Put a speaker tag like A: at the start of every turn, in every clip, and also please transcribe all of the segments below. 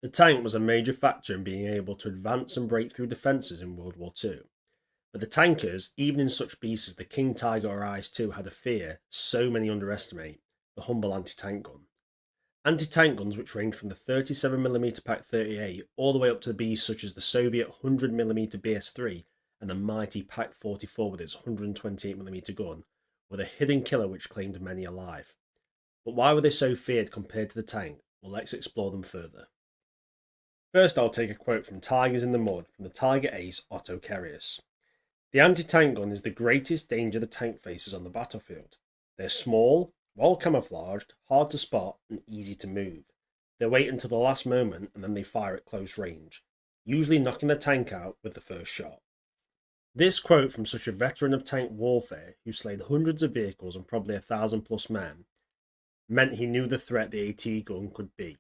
A: The tank was a major factor in being able to advance and break through defences in World War II. But the tankers, even in such beasts as the King Tiger or IS-2, had a fear so many underestimate: the humble anti-tank gun. Anti-tank guns, which ranged from the 37mm Pak 38 all the way up to the beasts such as the Soviet 100mm BS-3 and the mighty Pak 44 with its 128mm gun, were the hidden killer which claimed many alive. But why were they so feared compared to the tank? Well, let's explore them further. First, I'll take a quote from Tigers in the Mud from the Tiger ace Otto Karius. The anti-tank gun is the greatest danger the tank faces on the battlefield. They're small, well camouflaged, hard to spot, and easy to move. They wait until the last moment and then they fire at close range, usually knocking the tank out with the first shot. This quote from such a veteran of tank warfare, who slayed hundreds of vehicles and probably 1,000+ men, meant he knew the threat the AT gun could be.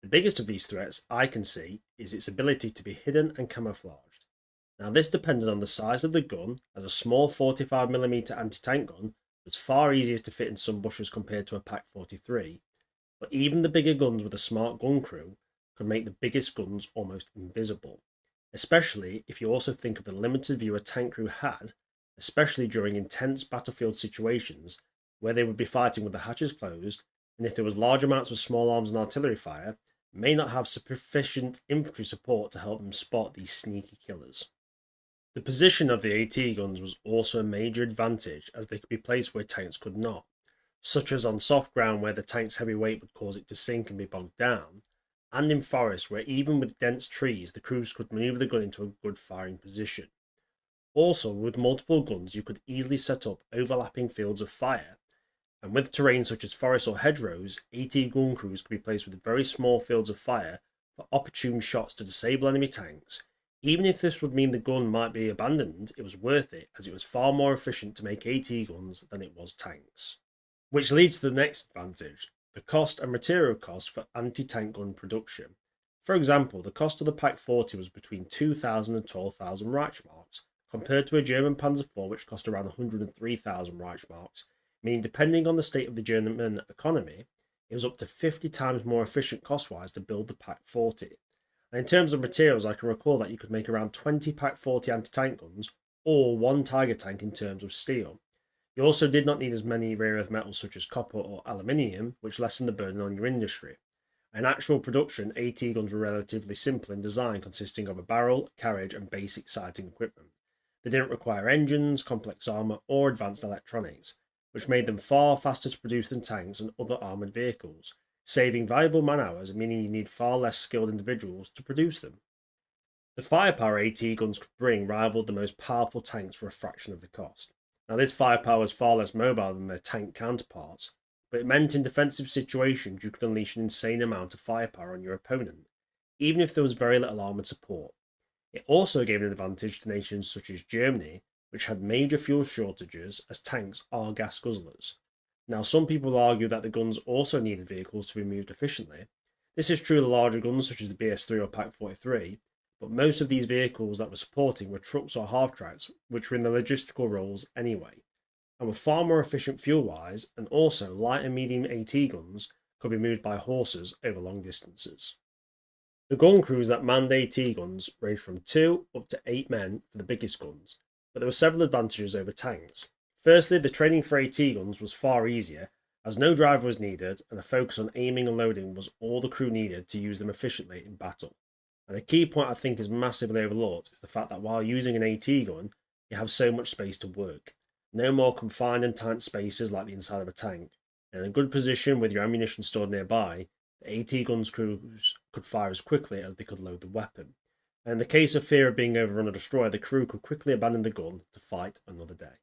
A: The biggest of these threats I can see is its ability to be hidden and camouflaged. Now, this depended on the size of the gun, as a small 45mm anti-tank gun was far easier to fit in some bushes compared to a Pak 43, but even the bigger guns with a smart gun crew could make the biggest guns almost invisible, especially if you also think of the limited view a tank crew had, especially during intense battlefield situations where they would be fighting with the hatches closed, and if there was large amounts of small arms and artillery fire, may not have sufficient infantry support to help them spot these sneaky killers. The position of the AT guns was also a major advantage, as they could be placed where tanks could not, such as on soft ground where the tank's heavy weight would cause it to sink and be bogged down, and in forests where even with dense trees the crews could maneuver the gun into a good firing position. Also, with multiple guns you could easily set up overlapping fields of fire, and with terrain such as forests or hedgerows, AT gun crews could be placed with very small fields of fire for opportune shots to disable enemy tanks. Even if this would mean the gun might be abandoned, it was worth it, as it was far more efficient to make AT guns than it was tanks. Which leads to the next advantage: the cost and material cost for anti-tank gun production. For example, the cost of the Pak 40 was between 2,000 and 12,000 Reichsmarks, compared to a German Panzer IV which cost around 103,000 Reichsmarks, meaning depending on the state of the German economy, it was up to 50 times more efficient cost-wise to build the Pak 40. And in terms of materials, I can recall that you could make around 20 Pak 40 anti-tank guns, or one Tiger tank in terms of steel. You also did not need as many rare earth metals such as copper or aluminium, which lessened the burden on your industry. In actual production, AT guns were relatively simple in design, consisting of a barrel, carriage, and basic sighting equipment. They didn't require engines, complex armour, or advanced electronics, which made them far faster to produce than tanks and other armoured vehicles, saving valuable man hours and meaning you need far less skilled individuals to produce them. The firepower AT guns could bring rivaled the most powerful tanks for a fraction of the cost. Now, this firepower was far less mobile than their tank counterparts, but it meant in defensive situations you could unleash an insane amount of firepower on your opponent, even if there was very little armoured support. It also gave an advantage to nations such as Germany, which had major fuel shortages, as tanks are gas guzzlers. Now, some people argue that the guns also needed vehicles to be moved efficiently. This is true of the larger guns such as the BS-3 or Pak 43, but most of these vehicles that were supporting were trucks or half-tracks, which were in the logistical roles anyway, and were far more efficient fuel-wise, and also light and medium AT guns could be moved by horses over long distances. The gun crews that manned AT guns ranged from 2 up to 8 men for the biggest guns, but there were several advantages over tanks. Firstly, the training for AT guns was far easier, as no driver was needed, and a focus on aiming and loading was all the crew needed to use them efficiently in battle. And a key point I think is massively overlooked is the fact that while using an AT gun, you have so much space to work. No more confined and tight spaces like the inside of a tank, and in a good position with your ammunition stored nearby, the AT guns crews could fire as quickly as they could load the weapon. And in the case of fear of being overrun or destroyed, the crew could quickly abandon the gun to fight another day.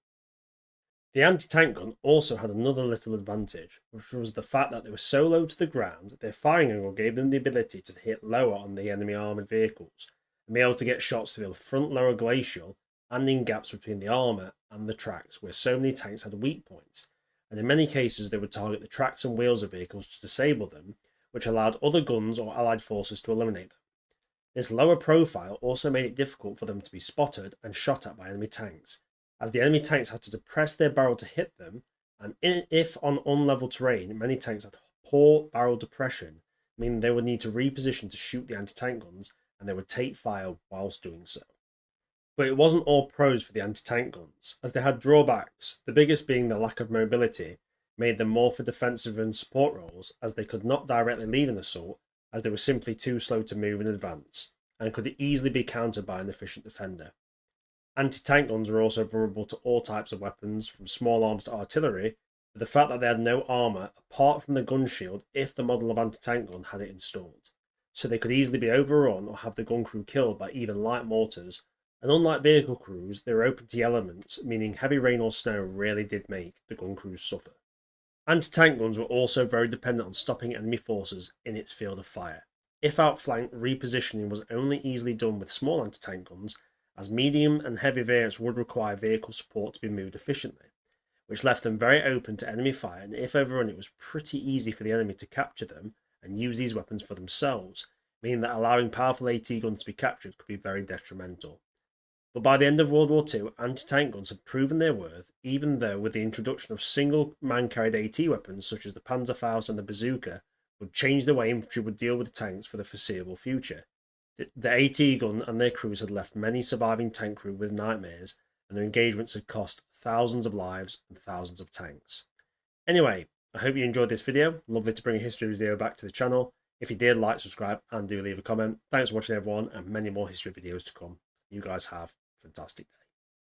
A: The anti-tank gun also had another little advantage, which was the fact that they were so low to the ground that their firing angle gave them the ability to hit lower on the enemy armoured vehicles, and be able to get shots through the front lower glacial and in gaps between the armour and the tracks where so many tanks had weak points, and in many cases they would target the tracks and wheels of vehicles to disable them, which allowed other guns or allied forces to eliminate them. This lower profile also made it difficult for them to be spotted and shot at by enemy tanks, as the enemy tanks had to depress their barrel to hit them, and if on unlevel terrain, many tanks had poor barrel depression, meaning they would need to reposition to shoot the anti-tank guns, and they would take fire whilst doing so. But it wasn't all pros for the anti-tank guns, as they had drawbacks, the biggest being the lack of mobility made them more for defensive and support roles, as they could not directly lead an assault, as they were simply too slow to move in advance, and could easily be countered by an efficient defender. Anti-tank guns were also vulnerable to all types of weapons, from small arms to artillery, but the fact that they had no armour apart from the gun shield if the model of anti-tank gun had it installed, so they could easily be overrun or have the gun crew killed by even light mortars, and unlike vehicle crews, they were open to the elements, meaning heavy rain or snow really did make the gun crews suffer. Anti-tank guns were also very dependent on stopping enemy forces in its field of fire. If outflanked, repositioning was only easily done with small anti-tank guns, as medium and heavy variants would require vehicle support to be moved efficiently, which left them very open to enemy fire, and if overrun it was pretty easy for the enemy to capture them and use these weapons for themselves, meaning that allowing powerful AT guns to be captured could be very detrimental. But by the end of World War II, anti-tank guns had proven their worth, even though with the introduction of single man-carried AT weapons such as the Panzerfaust and the bazooka would change the way infantry would deal with tanks for the foreseeable future. The AT gun and their crews had left many surviving tank crew with nightmares, and their engagements had cost thousands of lives and thousands of tanks. Anyway, I hope you enjoyed this video. Lovely to bring a history video back to the channel. If you did, like, subscribe, and do leave a comment. Thanks for watching, everyone, and many more history videos to come. You guys have a fantastic day.